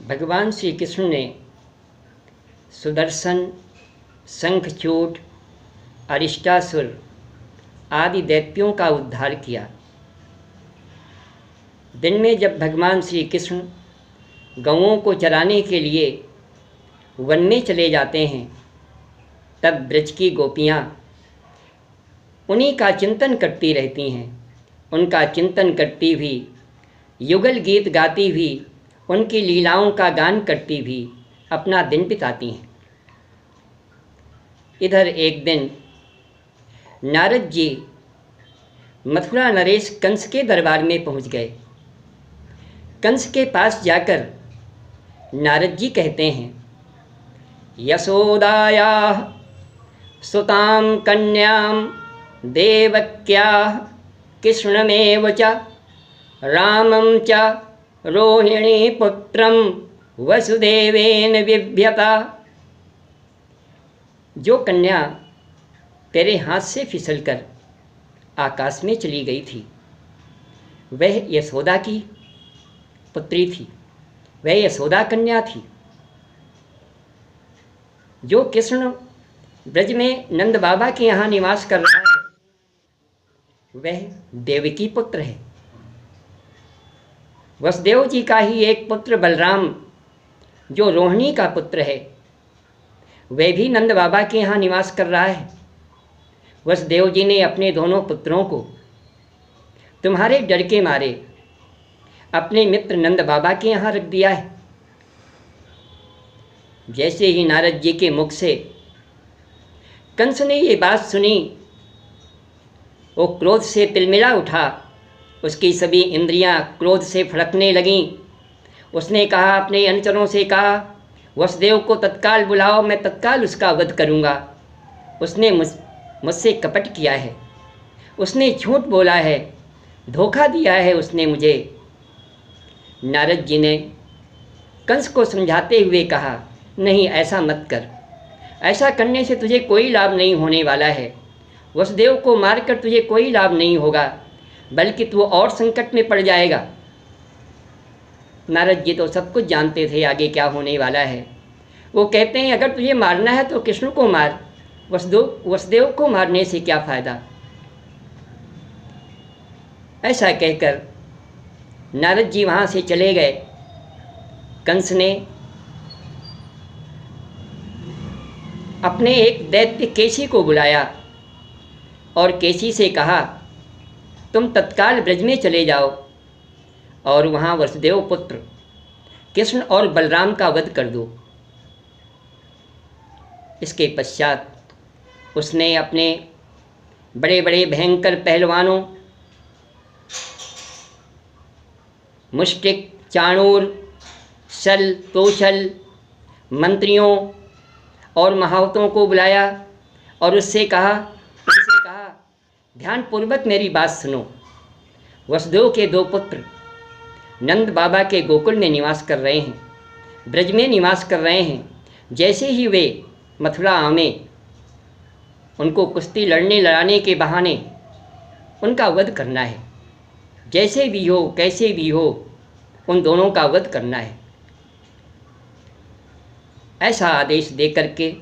भगवान श्री कृष्ण ने सुदर्शन, शंखचूड़, अरिष्टासुर आदि दैत्यों का उद्धार किया। दिन में जब भगवान श्री कृष्ण गौओं को चराने के लिए वन में चले जाते हैं, तब ब्रज की गोपियाँ उन्हीं का चिंतन करती रहती हैं। उनका चिंतन करती भी, युगल गीत गाती भी, उनकी लीलाओं का गान करती भी अपना दिन बिताती हैं। इधर एक दिन नारद जी मथुरा नरेश कंस के दरबार में पहुंच गए। कंस के पास जाकर नारद जी कहते हैं, यशोदायाः सुतां कन्यां देवक्याः कृष्णमेव च रामं च रोहिणी पुत्रं वसुदेवेन बिभ्यता। जो कन्या तेरे हाथ से फिसलकर आकाश में चली गई थी, वह यशोदा की पुत्री थी, वह यशोदा कन्या थी। जो कृष्ण ब्रज में नंद बाबा के यहाँ निवास कर रहा है, वह देवकी पुत्र है। वसुदेव जी का ही एक पुत्र बलराम, जो रोहिणी का पुत्र है, वह भी नंद बाबा के यहाँ निवास कर रहा है। वसुदेव जी ने अपने दोनों पुत्रों को तुम्हारे डर के मारे अपने मित्र नंद बाबा के यहाँ रख दिया है। जैसे ही नारद जी के मुख से कंस ने ये बात सुनी, वो क्रोध से तिलमिला उठा, उसकी सभी इंद्रियां क्रोध से फड़कने लगीं। उसने कहा, अपने अनुचरों से कहा, वसुदेव को तत्काल बुलाओ, मैं तत्काल उसका वध करूँगा। उसने मुझसे कपट किया है, उसने झूठ बोला है, धोखा दिया है उसने मुझे। नारद जी ने कंस को समझाते हुए कहा, नहीं, ऐसा मत कर, ऐसा करने से तुझे कोई लाभ नहीं होने वाला है। वसुदेव को मारकर तुझे कोई लाभ नहीं होगा, बल्कि तू और संकट में पड़ जाएगा। नारद जी तो सब कुछ जानते थे आगे क्या होने वाला है। वो कहते हैं, अगर तुझे मारना है तो कृष्ण को मार, वसुदेव को मारने से क्या फ़ायदा। ऐसा कहकर नारद जी वहाँ से चले गए। कंस ने अपने एक दैत्य केसी को बुलाया और केसी से कहा, तुम तत्काल ब्रज में चले जाओ और वहाँ वसुदेव पुत्र कृष्ण और बलराम का वध कर दो। इसके पश्चात उसने अपने बड़े बड़े भयंकर पहलवानों, मुष्टिक, चाणूर, शल, तोशल, मंत्रियों और महावतों को बुलाया और उससे कहा, ध्यानपूर्वक मेरी बात सुनो। वसुदेव के दो पुत्र नंद बाबा के गोकुल में निवास कर रहे हैं, ब्रज में निवास कर रहे हैं। जैसे ही वे मथुरा आवे, उनको कुश्ती लड़ाने के बहाने उनका वध करना है। जैसे भी हो, कैसे भी हो, उन दोनों का वध करना है। ऐसा आदेश दे करके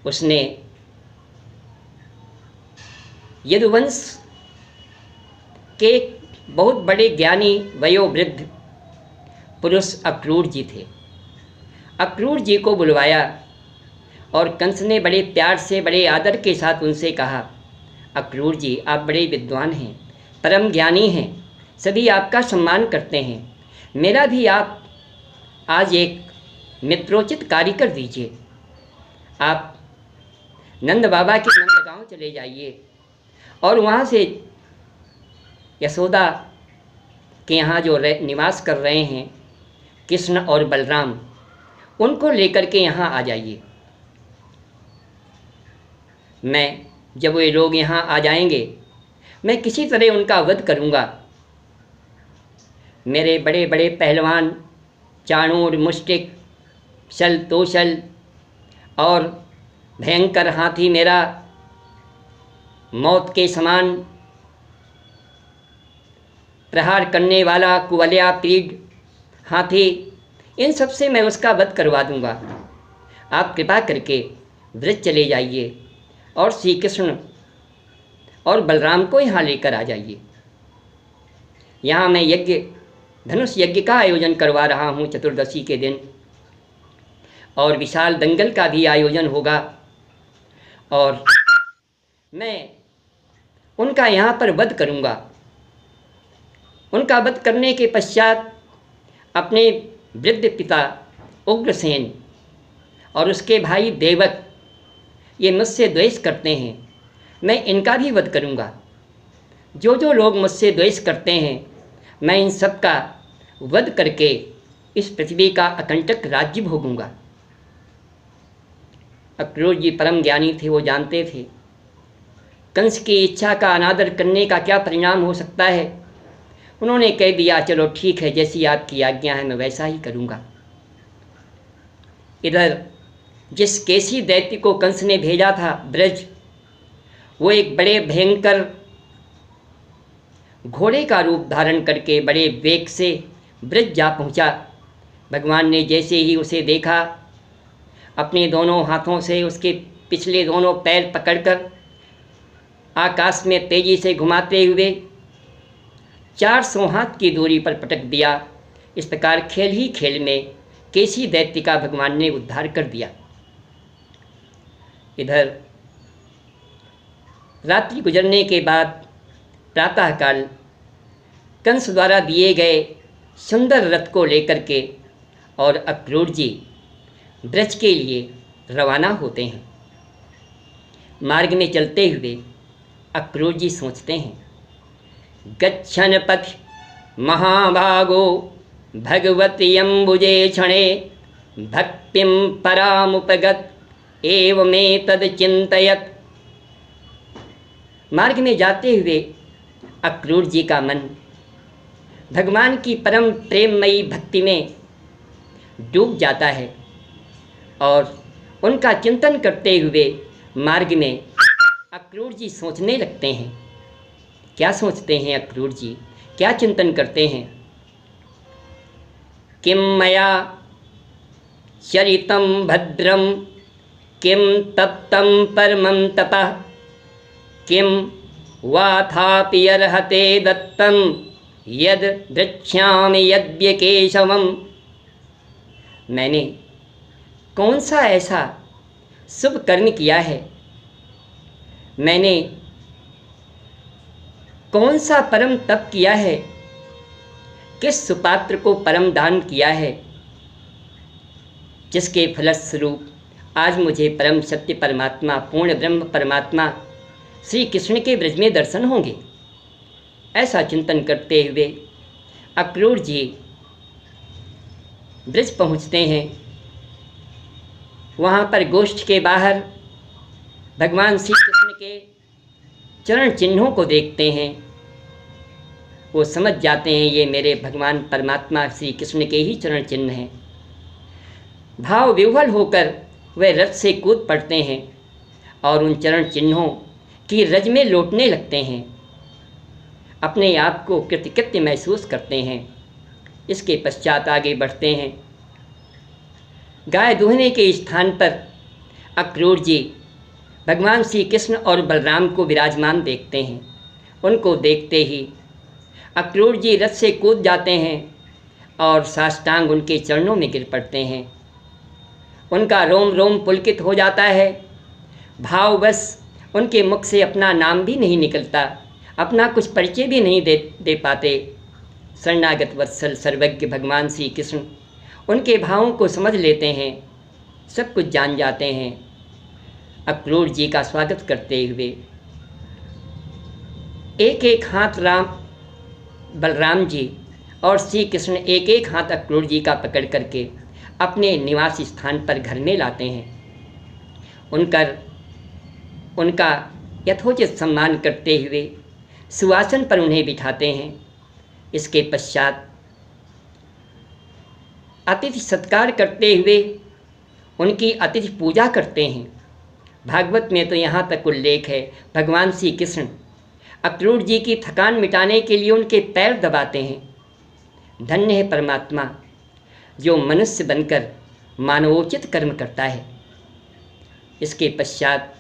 उसने यदुवंश के बहुत बड़े ज्ञानी वयोवृद्ध पुरुष अक्रूर जी थे, अक्रूर जी को बुलवाया और कंस ने बड़े प्यार से, बड़े आदर के साथ उनसे कहा, अक्रूर जी, आप बड़े विद्वान हैं, परम ज्ञानी हैं, सभी आपका सम्मान करते हैं। मेरा भी आप आज एक मित्रोचित कार्य कर दीजिए। आप नंद बाबा के नंदगांव चले जाइए और वहाँ से यशोदा के यहाँ जो निवास कर रहे हैं कृष्ण और बलराम, उनको लेकर के यहाँ आ जाइए। मैं जब वे लोग यहाँ आ जाएंगे, मैं किसी तरह उनका वध करूँगा। मेरे बड़े बड़े पहलवान, चाणूर, मुष्टिक, शल, तोशल और भयंकर हाथी, मेरा मौत के समान प्रहार करने वाला कुवलया पीड़ हाथी, इन सब से मैं उसका वध करवा दूंगा। आप कृपा करके ब्रज चले जाइए और श्री कृष्ण और बलराम को यहाँ लेकर आ जाइए। यहाँ मैं यज्ञ, धनुष यज्ञ का आयोजन करवा रहा हूँ चतुर्दशी के दिन, और विशाल दंगल का भी आयोजन होगा, और मैं उनका यहाँ पर वध करूँगा। उनका वध करने के पश्चात अपने वृद्ध पिता उग्रसेन और उसके भाई देवक, ये मुझसे द्वेष करते हैं, मैं इनका भी वध करूँगा। जो जो लोग मुझसे द्वेष करते हैं, मैं इन सब का वध करके इस पृथ्वी का अकंटक राज्य भोगूंगा। अक्रूर जी परम ज्ञानी थे, वो जानते थे कंस की इच्छा का अनादर करने का क्या परिणाम हो सकता है। उन्होंने कह दिया, चलो ठीक है, जैसी आपकी आज्ञा है मैं वैसा ही करूँगा। इधर जिस केसी दैत्य को कंस ने भेजा था ब्रज, वो एक बड़े भयंकर घोड़े का रूप धारण करके बड़े वेग से ब्रज जा पहुँचा। भगवान ने जैसे ही उसे देखा, अपने दोनों हाथों से उसके पिछले दोनों पैर पकड़कर आकाश में तेजी से घुमाते हुए 400 हाथ की दूरी पर पटक दिया। इस प्रकार खेल ही खेल में केसी दैत्य का भगवान ने उद्धार कर दिया। इधर रात्रि गुजरने के बाद प्रातःकाल कंस द्वारा दिए गए सुंदर रथ को लेकर के और अक्रूर जी ब्रज के लिए रवाना होते हैं। मार्ग में चलते हुए अक्रूर जी सोचते हैं, गच्छन पथ महाभागो भगवती अम्बुजे क्षणे भक्तिम परामुपगत एवमेतद चिंतयत। मार्ग में जाते हुए अक्रूर जी का मन भगवान की परम प्रेममयी भक्ति में डूब जाता है, और उनका चिंतन करते हुए मार्ग में अक्रूर जी सोचने लगते हैं। क्या सोचते हैं अक्रूर जी, क्या चिंतन करते हैं? किम मया चरितं भद्रम किम तप्तं परमं तपः किम वाथापि अर्हते दत्तं यद द्रक्ष्यामि यद्यकेशवम्। मैंने कौन सा ऐसा शुभ कर्म किया है, मैंने कौन सा परम तप किया है, किस सुपात्र को परम दान किया है, जिसके फलस्वरूप आज मुझे परम सत्य परमात्मा, पूर्ण ब्रह्म परमात्मा श्री कृष्ण के ब्रज में दर्शन होंगे। ऐसा चिंतन करते हुए अक्रूर जी ब्रज पहुँचते हैं। वहाँ पर गोष्ठ के बाहर भगवान श्री कृष्ण के चरण चिन्हों को देखते हैं। वो समझ जाते हैं ये मेरे भगवान परमात्मा श्री कृष्ण के ही चरण चिन्ह हैं। भाव विह्वल होकर वे रथ से कूद पड़ते हैं और उन चरण चिन्हों की रज में लौटने लगते हैं। अपने आप को कृतकृत्य महसूस करते हैं। इसके पश्चात आगे बढ़ते हैं। गाय दूहने के स्थान पर अक्रूर जी भगवान श्री कृष्ण और बलराम को विराजमान देखते हैं। उनको देखते ही अक्रूर जी रथ से कूद जाते हैं और साष्टांग उनके चरणों में गिर पड़ते हैं। उनका रोम रोम पुलकित हो जाता है। भाववश उनके मुख से अपना नाम भी नहीं निकलता, अपना कुछ परिचय भी नहीं दे पाते। शरणागत वत्सल सर्वज्ञ भगवान श्री कृष्ण उनके भावों को समझ लेते हैं, सब कुछ जान जाते हैं। अक्रूर जी का स्वागत करते हुए एक एक हाथ बलराम जी और श्री कृष्ण एक एक हाथ अक्रूर जी का पकड़ करके अपने निवास स्थान पर घर में लाते हैं। उनका यथोचित सम्मान करते हुए सुआसन पर उन्हें बिठाते हैं। इसके पश्चात अतिथि सत्कार करते हुए उनकी अतिथि पूजा करते हैं। भागवत में तो यहाँ तक उल्लेख है, भगवान श्री कृष्ण अक्रूर जी की थकान मिटाने के लिए उनके पैर दबाते हैं। धन्य है परमात्मा जो मनुष्य बनकर मानवोचित कर्म करता है। इसके पश्चात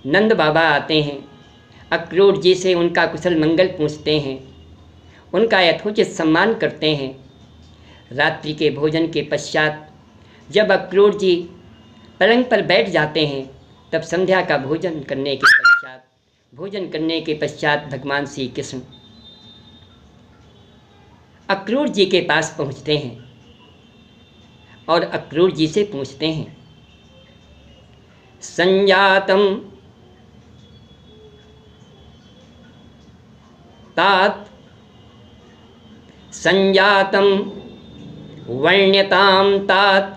नंद बाबा आते हैं, अक्रूर जी से उनका कुशल मंगल पूछते हैं, उनका यथोचित सम्मान करते हैं। रात्रि के भोजन के पश्चात जब अक्रूर जी पलंग पर बैठ जाते हैं, तब संध्या का भोजन करने के पश्चात भगवान श्री कृष्ण अक्रूर जी के पास पहुंचते हैं और अक्रूर जी से पूछते हैं, संजातम वर्ण्यताम तात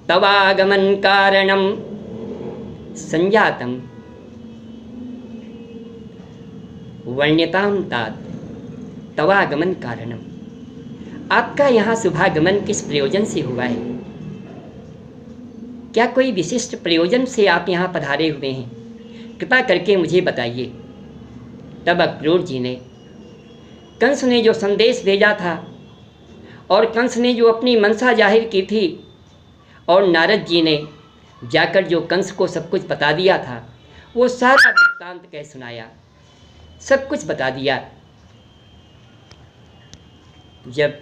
तवागमन कारणम। संजातम वर्ण्यताम तात तवागमन कारणम। आपका यहाँ शुभागमन किस प्रयोजन से हुआ है? क्या कोई विशिष्ट प्रयोजन से आप यहाँ पधारे हुए हैं? कृपा करके मुझे बताइए। तब अक्रूर जी ने, कंस ने जो संदेश भेजा था और कंस ने जो अपनी मनसा जाहिर की थी और नारद जी ने जाकर जो कंस को सब कुछ बता दिया था, वो सारा वृत्तांत कह सुनाया, सब कुछ बता दिया। जब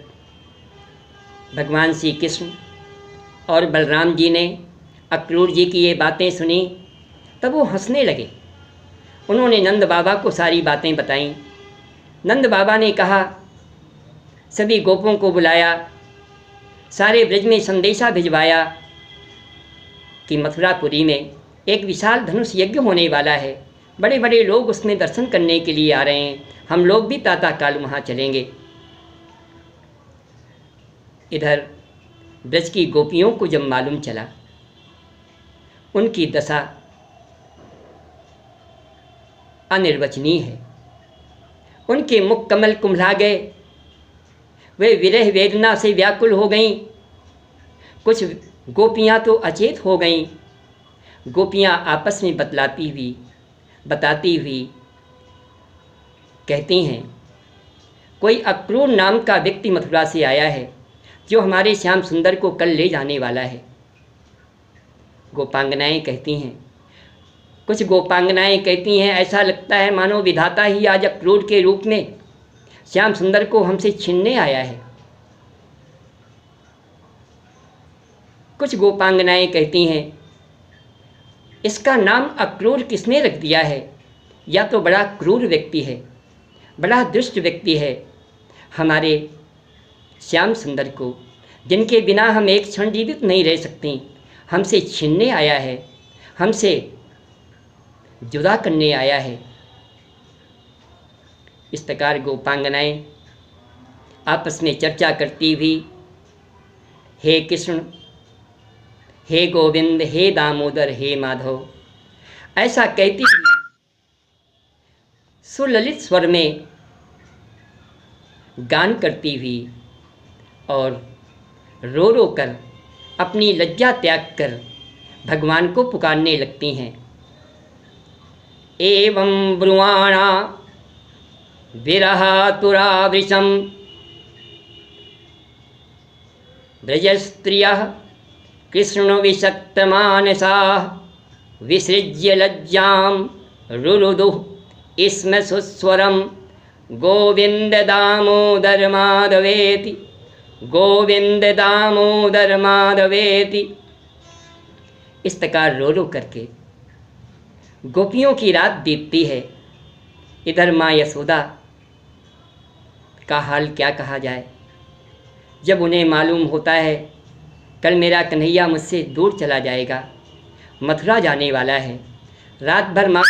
भगवान श्री कृष्ण और बलराम जी ने अक्रूर जी की ये बातें सुनी, तब वो हंसने लगे। उन्होंने नंद बाबा को सारी बातें बताईं। नंद बाबा ने कहा, सभी गोपों को बुलाया, सारे ब्रज में संदेशा भिजवाया कि मथुरापुरी में एक विशाल धनुष यज्ञ होने वाला है, बड़े बड़े लोग उसमें दर्शन करने के लिए आ रहे हैं, हम लोग भी प्रातःकाल वहाँ चलेंगे। इधर ब्रज की गोपियों को जब मालूम चला, उनकी दशा अनिर्वचनीय है। उनके मुख कमल कुम्हला गए, वे विरह वेदना से व्याकुल हो गईं। कुछ गोपियाँ तो अचेत हो गईं। गोपियाँ आपस में बताती हुई कहती हैं, कोई अक्रूर नाम का व्यक्ति मथुरा से आया है जो हमारे श्याम सुंदर को कल ले जाने वाला है। गोपांगनाएं कहती हैं, कुछ गोपांगनाएं कहती हैं, ऐसा लगता है मानो विधाता ही आज अक्रूर के रूप में श्याम सुंदर को हमसे छीनने आया है। कुछ गोपांगनाएं कहती हैं, इसका नाम अक्रूर किसने रख दिया है? या तो बड़ा क्रूर व्यक्ति है, बड़ा दुष्ट व्यक्ति है। हमारे श्याम सुंदर को, जिनके बिना हम एक क्षण जीवित नहीं रह सकते, हमसे छीनने आया है, हमसे जुदा करने आया है। इस प्रकार गोपांगनाएं आपस में चर्चा करती हुई, हे कृष्ण, हे गोविंद, हे दामोदर, हे माधव, ऐसा कहती हुई सुललित स्वर में गान करती हुई और रो रो कर अपनी लज्जा त्याग कर भगवान को पुकारने लगती हैं। एवं ब्रुवाणा विरहातुरावृशं ब्रजस्त्रियः कृष्णविषक्तमानसाः विसृज्य लज्जां रुरुदुः स्म सुस्वरं गोविंद दामोदर माधवेति, गोविंद दामोदर माधवेति। इस प्रकार रो रो करके गोपियों की रात बीतती है। इधर माँ यशोदा का हाल क्या कहा जाए। जब उन्हें मालूम होता है कल मेरा कन्हैया मुझसे दूर चला जाएगा, मथुरा जाने वाला है, रात भर माँ